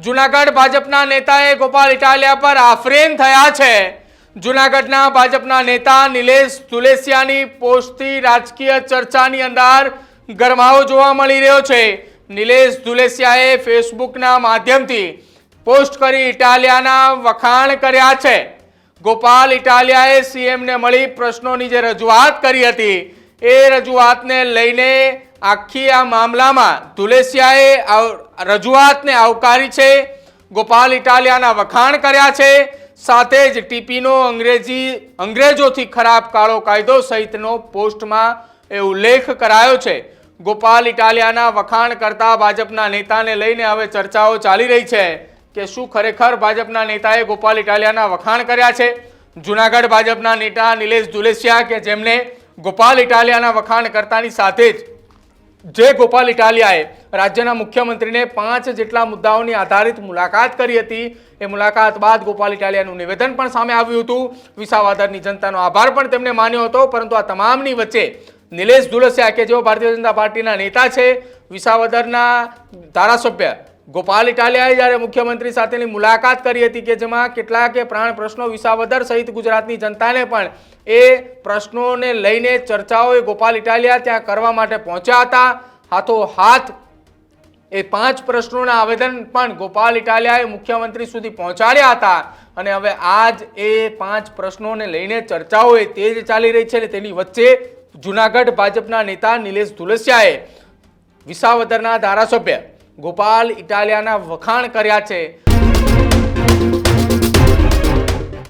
જૂનાગઢ ભાજપના નેતાએ ગોપાલ ઇટાલિયા પર આફરીન થયા છે। જૂનાગઢના ભાજપના નેતા નિલેશ ધુલેસિયાની પોસ્ટથી રાજકીય ચર્ચાની અંદર ગરમાવો જોવા મળી રહ્યો છે। નિલેશ ધુલેસિયાએ ફેસબુકના માધ્યમથી પોસ્ટ કરી ઇટાલિયાના વખાણ કર્યા છે। ગોપાલ ઇટાલિયાએ સીએમને મળી પ્રશ્નોની જે રજૂઆત કરી હતી એ રજૂઆતને લઈને આખી આ મામલામાં ધુલેસિયાએ રજૂઆતને આવકારી છે। ગોપાલ ઇટાલિયાના વખાણ કર્યા છે, સાથે જ ટીપીનો અંગ્રેજોથી ખરાબ કાળો કાયદો સહિતનો પોસ્ટમાં એ ઉલ્લેખ કરાયો છે। ગોપાલ ઇટાલિયાના વખાણ કરતા ભાજપના નેતાને લઈને હવે ચર્ચાઓ ચાલી રહી છે કે શું ખરેખર ભાજપના નેતાએ ગોપાલ ઇટાલિયાના વખાણ કર્યા છે। જૂનાગઢ ભાજપના નેતા નિલેશ ધુલેસિયા કે જેમને ગોપાલ ઇટાલિયાના વખાણ કરતાની સાથે જ જે ગોપાલ ઇટાલિયાએ રાજ્યના મુખ્યમંત્રીને 5 જેટલા મુદ્દાઓની આધારિત મુલાકાત કરી હતી, એ મુલાકાત બાદ ગોપાલ ઇટાલિયાનું નિવેદન પણ સામે આવ્યું હતું। વિસાવદરની જનતાનો આભાર પણ તેમણે માન્યો હતો, પરંતુ આ તમામની વચ્ચે નિલેશ ધુલેસિયા કે જેઓ ભારતીય જનતા પાર્ટીના નેતા છે, વિસાવદરના ધારાસભ્ય ગોપાલ ઇટાલિયાએ જ્યારે મુખ્યમંત્રી સાથેની મુલાકાત કરી હતી કે જેમાં કેટલાક પ્રાણ પ્રશ્નો વિસાવદર સહિત ગુજરાતની જનતાને પણ એ પ્રશ્નોને લઈને ચર્ચાઓ ગોપાલ ઇટાલિયા ત્યાં કરવા માટે પહોંચ્યા હતા। હાથોહાથ એ 5 પ્રશ્નોના આવેદન પણ ગોપાલ ઇટાલિયાએ મુખ્યમંત્રી સુધી પહોંચાડ્યા હતા અને હવે આજ એ 5 પ્રશ્નોને લઈને ચર્ચાઓ તેજ ચાલી રહી છે। તેની વચ્ચે જૂનાગઢ ભાજપના નેતા નિલેશ ધુલેસિયાએ વિસાવદરના ધારાસભ્ય ગોપાલ ઇટાલિયાના વખાણ કર્યા છે।